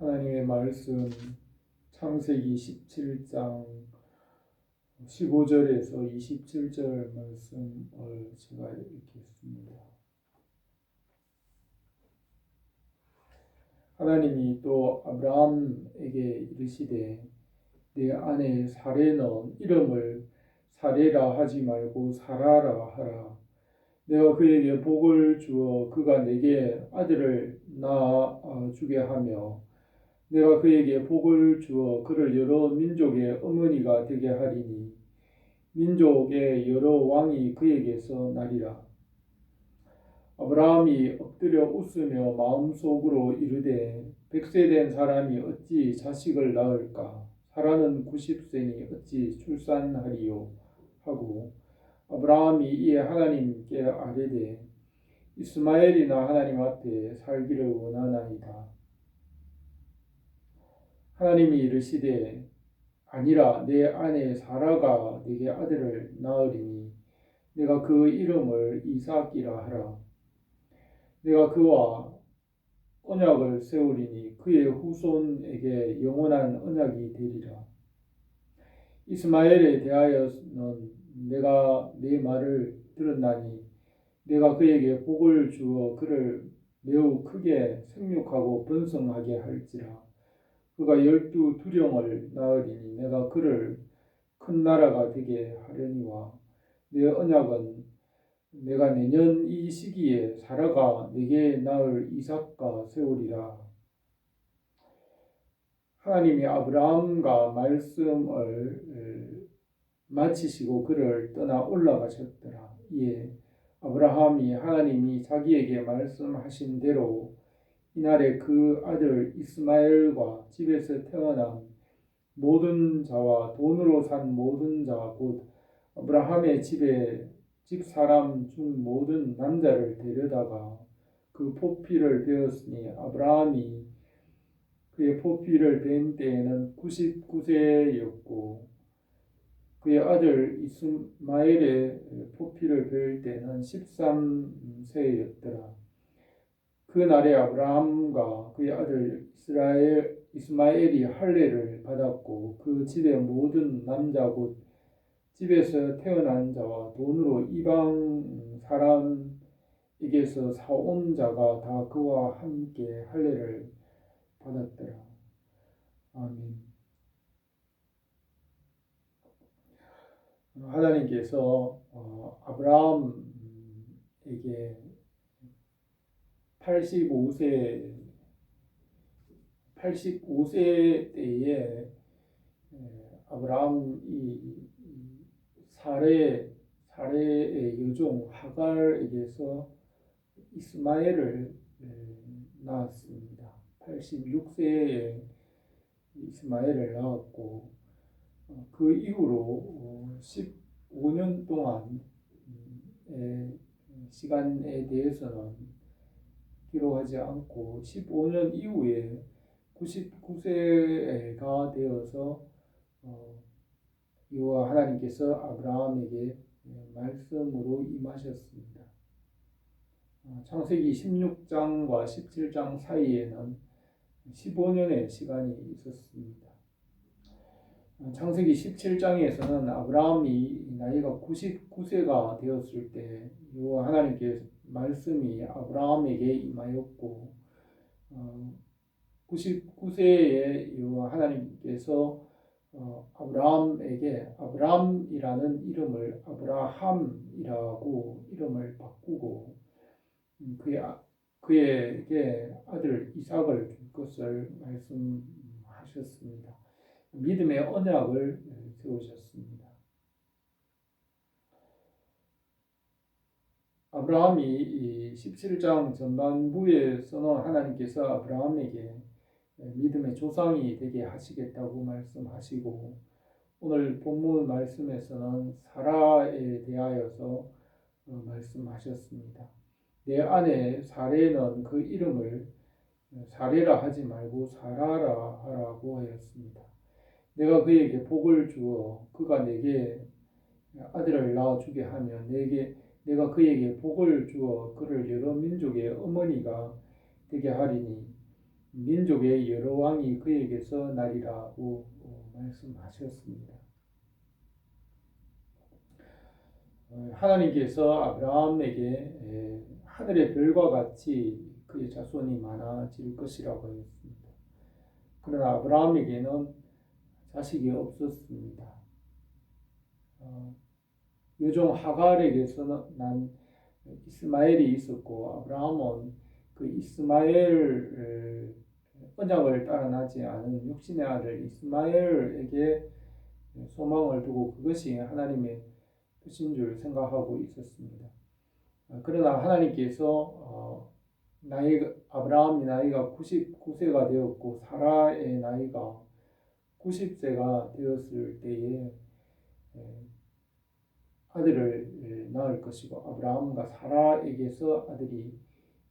하나님의 말씀 창세기 17장 15절에서 27절 말씀을 제가 읽겠습니다. 하나님이 또 아브라함에게 이르시되 내 아내 사레는 이름을 사레라 하지 말고 사라라 하라. 내가 그에게 복을 주어 그가 내게 아들을 낳아 주게 하며 내가 그에게 복을 주어 그를 여러 민족의 어머니가 되게 하리니 민족의 여러 왕이 그에게서 나리라. 아브라함이 엎드려 웃으며 마음속으로 이르되 100세 된 사람이 어찌 자식을 낳을까? 사라는 90세니 어찌 출산하리요? 하고 아브라함이 이에 하나님께 아뢰되 이스마엘이나 하나님 앞에 살기를 원하나이다. 하나님이 이르시되 아니라 내 아내 사라가 네게 아들을 낳으리니 내가 그 이름을 이삭이라 하라. 내가 그와 언약을 세우리니 그의 후손에게 영원한 언약이 되리라. 이스마엘에 대하여는 내가 네 말을 들었나니 내가 그에게 복을 주어 그를 매우 크게 생육하고 번성하게 할지라. 그가 12두령을 낳으리니 내가 그를 큰 나라가 되게 하려니와 내 언약은 내가 내년 이 시기에 사라가 내게 낳을 이삭과 세우리라. 하나님이 아브라함과 말씀을 마치시고 그를 떠나 올라가셨더라. 이에 아브라함이 하나님이 자기에게 말씀하신 대로 이날에 그 아들 이스마엘과 집에서 태어난 모든 자와 돈으로 산 모든 자 곧 아브라함의 집 사람 중 모든 남자를 데려다가 그 포피를 베었으니 아브라함이 그의 포피를 벤 때에는 99세였고 그의 아들 이스마엘의 포피를 벨 때는 13세였더라. 그 날에 아브라함과 그의 아들 이스마엘이 할례를 받았고 그 집의 모든 남자 곧 집에서 태어난 자와 돈으로 이방 사람에게서 사온 자가 다 그와 함께 할례를 받았더라. 아멘. 하나님께서 아브라함에게 85세 때에 아브라함이 사레의 여종 하갈에게서 이스마엘을 낳았습니다. 86세에 이스마엘을 낳았고 그 이후로 15년 동안의 시간에 대해서는 기록하지 않고 15년 이후에 99세가 되어서 여호와 하나님께서 아브라함에게 말씀으로 임하셨습니다. 창세기 16장과 17장 사이에는 15년의 시간이 있었습니다. 창세기 17장에서는 아브라함이 나이가 99세가 되었을 때 여호와 하나님께 말씀이 아브라함에게 임하였고 99세에 여호와 하나님께서 아브라함에게 아브람이라는 이름을 아브라함이라고 이름을 바꾸고 그에게 아들 이삭을 줄 것을 말씀하셨습니다. 믿음의 언약을 세우셨습니다. 아브라함이 17장 전반부에서는 하나님께서 아브라함에게 믿음의 조상이 되게 하시겠다고 말씀하시고 오늘 본문 말씀에서는 사라에 대하여서 말씀하셨습니다. 내 아내 사레는 그 이름을 사레라 하지 말고 사라라 하라고 하였습니다. 내가 그에게 복을 주어 그가 내게 아들을 낳아주게 하며 내가 그에게 복을 주어 그를 여러 민족의 어머니가 되게 하리니 민족의 여러 왕이 그에게서 나리라고 말씀하셨습니다. 하나님께서 아브라함에게 하늘의 별과 같이 그의 자손이 많아질 것이라고 했습니다. 그러나 아브라함에게는 자식이 없었습니다. 여종 하갈에게서는 난 이스마엘이 있었고 아브라함은 그 이스마엘 언약을 따라 나지 않은 육신의 아들 이스마엘에게 소망을 두고 그것이 하나님의 뜻인 줄 생각하고 있었습니다. 그러나 하나님께서 아브라함이 나이가 99세가 되었고 사라의 나이가 90세가 되었을 때에 아들을 낳을 것이고 아브라함과 사라에게서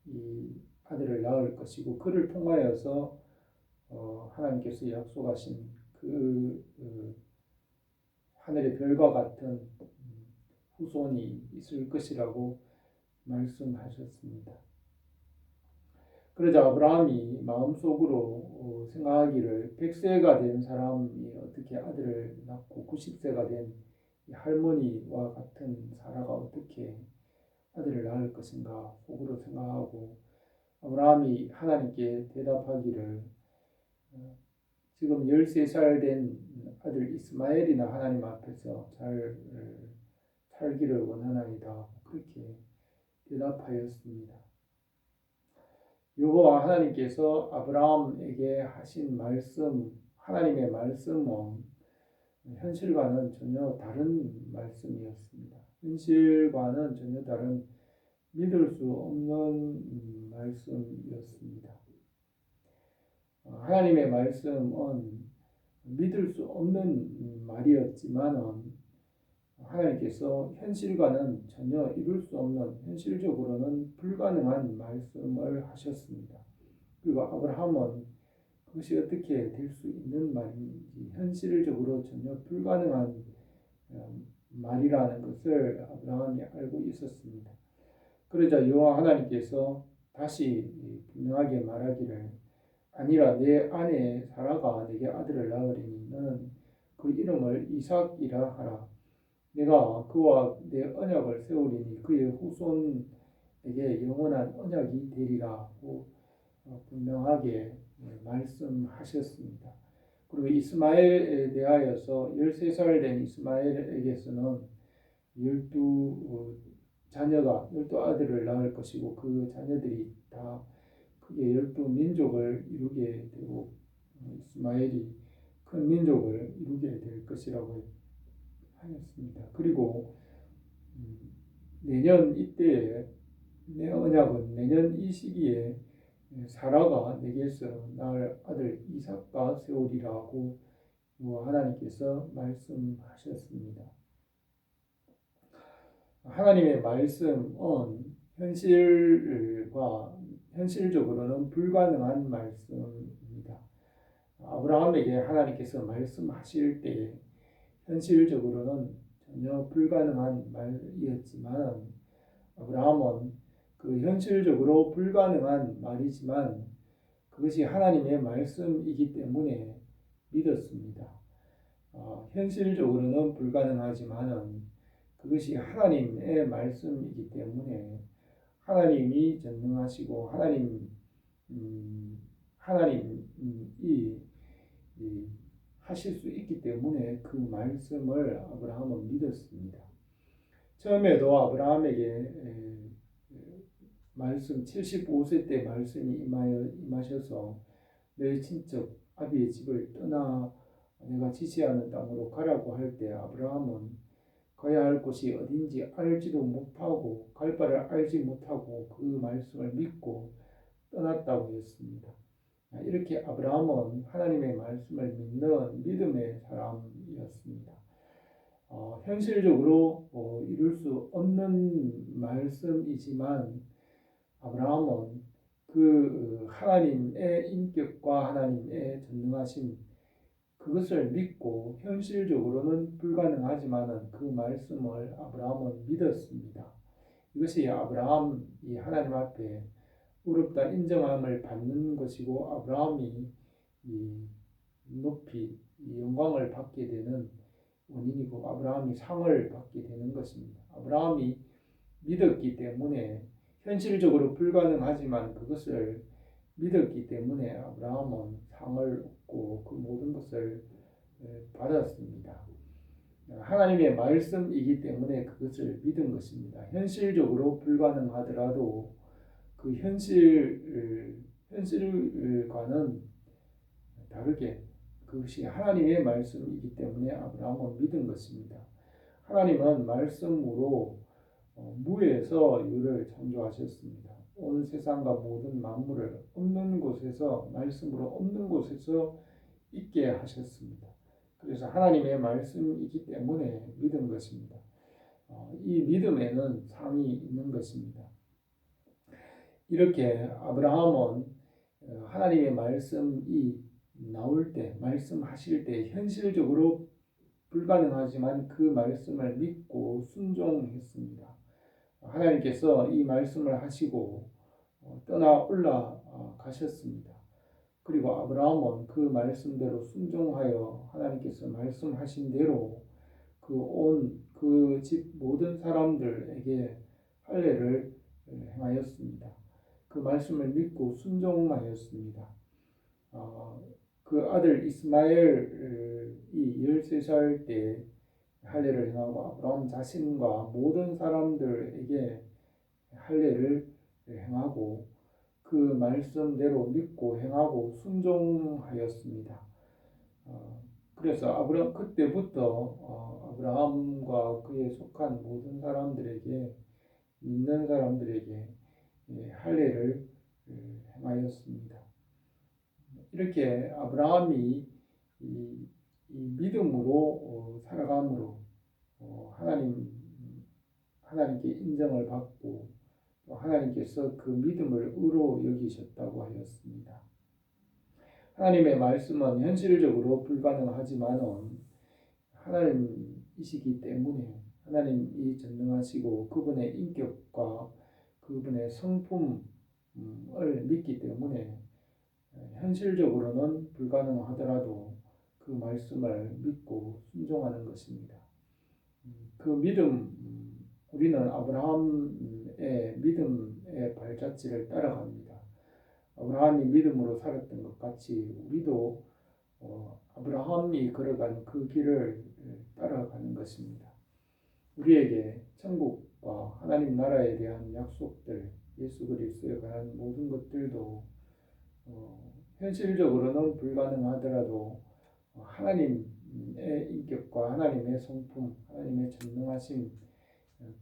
이 아들을 낳을 것이고 그를 통하여서 하나님께서 약속하신 하늘의 별과 같은 후손이 있을 것이라고 말씀하셨습니다. 그러자 아브라함이 마음속으로 생각하기를 100세가 된 사람이 어떻게 아들을 낳고 90세가 된 할머니와 같은 사라가 어떻게 아들을 낳을 것인가 속으로 생각하고 아브라함이 하나님께 대답하기를 지금 13살 된 아들 이스마엘이나 하나님 앞에서 잘 살기를 원하나이다. 그렇게 대답하였습니다. 여호와 하나님께서 아브라함에게 하신 말씀, 하나님의 말씀은 현실과는 전혀 다른 말씀이었습니다. 현실과는 전혀 다른 믿을 수 없는 말씀이었습니다. 하나님의 말씀은 믿을 수 없는 말이었지만 하나님께서 현실과는 전혀 이룰 수 없는 현실적으로는 불가능한 말씀을 하셨습니다. 그리고 아브라함은 그것이 어떻게 될 수 있는 말인지 현실적으로 전혀 불가능한 말이라는 것을 아브라함이 알고 있었습니다. 그러자 여호와 하나님께서 다시 분명하게 말하기를 아니라 내 아내 사라가 내게 아들을 낳으리니 너는 그 이름을 이삭이라 하라. 내가 그와 내 언약을 세우리니 그의 후손에게 영원한 언약이 되리라고 분명하게 말씀하셨습니다. 그리고 이스마엘에 대하여서 13살 된 이스마엘에게서는 12 아들을 낳을 것이고 그 자녀들이 다 크게 12민족을 이루게 되고 이스마엘이 큰 민족을 이루게 될 것이라고 하였습니다. 그리고 내년 이때에 내 언약은 내년 이 시기에 사라가 내게서 낳을 아들 이삭과 세우리라고 하나님께서 말씀하셨습니다. 하나님의 말씀은 현실적으로는 불가능한 말씀입니다. 아브라함에게 하나님께서 말씀하실 때 현실적으로는 전혀 불가능한 말이었지만 아브라함은 그 현실적으로 불가능한 말이지만 그것이 하나님의 말씀이기 때문에 믿었습니다. 현실적으로는 불가능하지만 그것이 하나님의 말씀이기 때문에 하나님이 전능하시고 하나님이 하실 수 있기 때문에 그 말씀을 아브라함은 믿었습니다. 처음에도 아브라함에게 말씀 75세 때 말씀이 임하셔서 너희 친척 아비의 집을 떠나 내가 지시하는 땅으로 가라고 할 때 아브라함은 가야 할 곳이 어딘지 알지도 못하고 갈 바를 알지 못하고 그 말씀을 믿고 떠났다고 했습니다. 이렇게 아브라함은 하나님의 말씀을 믿는 믿음의 사람이었습니다. 현실적으로 이룰 수 없는 말씀이지만 아브라함은 그 하나님의 인격과 하나님의 전능하심 그것을 믿고 현실적으로는 불가능하지만 그 말씀을 아브라함은 믿었습니다. 이것이 아브라함이 하나님 앞에 의롭다 인정함을 받는 것이고 아브라함이 이 높이 이 영광을 받게 되는 원인이고 아브라함이 상을 받게 되는 것입니다. 아브라함이 믿었기 때문에 현실적으로 불가능하지만 그것을 믿었기 때문에 아브라함은 상을 얻고 그 모든 것을 받았습니다. 하나님의 말씀이기 때문에 그것을 믿은 것입니다. 현실적으로 불가능하더라도 그 현실과는 다르게 그것이 하나님의 말씀이기 때문에 아브라함은 믿은 것입니다. 하나님은 말씀으로 무에서 유를 창조하셨습니다. 온 세상과 모든 만물을 없는 곳에서 말씀으로 없는 곳에서 있게 하셨습니다. 그래서 하나님의 말씀이기 때문에 믿은 것입니다. 이 믿음에는 상이 있는 것입니다. 이렇게 아브라함은 하나님의 말씀이 나올 때, 말씀하실 때 현실적으로 불가능하지만 그 말씀을 믿고 순종했습니다. 하나님께서 이 말씀을 하시고 떠나 올라가셨습니다. 그리고 아브라함은 그 말씀대로 순종하여 하나님께서 말씀하신 대로 그 집 모든 사람들에게 할례를 행하였습니다. 그 말씀을 믿고 순종하였습니다. 그 아들 이스마엘이 13살 때 할례를 행하고 아브라함 자신과 모든 사람들에게 할례를 행하고 그 말씀대로 믿고 행하고 순종하였습니다. 그래서 그때부터 아브라함과 그에 속한 모든 사람들에게 믿는 사람들에게 할례를 행하였습니다. 이렇게 아브라함이 이 믿음으로 살아감으로 하나님께 인정을 받고 하나님께서 그 믿음을 의로 여기셨다고 하였습니다. 하나님의 말씀은 현실적으로 불가능하지만은 하나님이시기 때문에 하나님이 전능하시고 그분의 인격과 그분의 성품을 믿기 때문에 현실적으로는 불가능하더라도 그 말씀을 믿고 순종하는 것입니다. 그 믿음, 우리는 아브라함의 믿음의 발자취를 따라갑니다. 아브라함이 믿음으로 살았던 것 같이 우리도 아브라함이 걸어간 그 길을 따라가는 것입니다. 우리에게 천국과 하나님 나라에 대한 약속들, 예수 그리스도에 관한 모든 것들도 현실적으로는 불가능하더라도 하나님의 인격과 하나님의 성품, 하나님의 전능하심,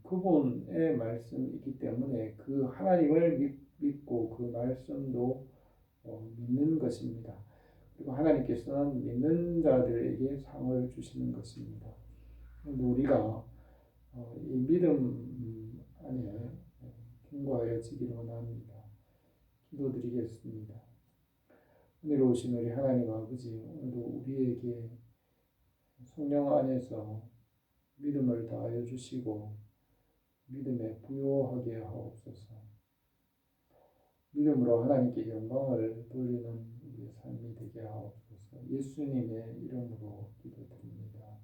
그분의 말씀이기 때문에 그 하나님을 믿고 그 말씀도 믿는 것입니다. 그리고 하나님께서는 믿는 자들에게 상을 주시는 것입니다. 우리가 이 믿음 안에 견고하여지기를 원합니다. 기도드리겠습니다. 은혜로우신 우리 하나님 아버지, 오늘도 우리에게 성령 안에서 믿음을 다하여 주시고 믿음에 부요하게 하옵소서. 믿음으로 하나님께 영광을 돌리는 우리의 삶이 되게 하옵소서. 예수님의 이름으로 기도드립니다.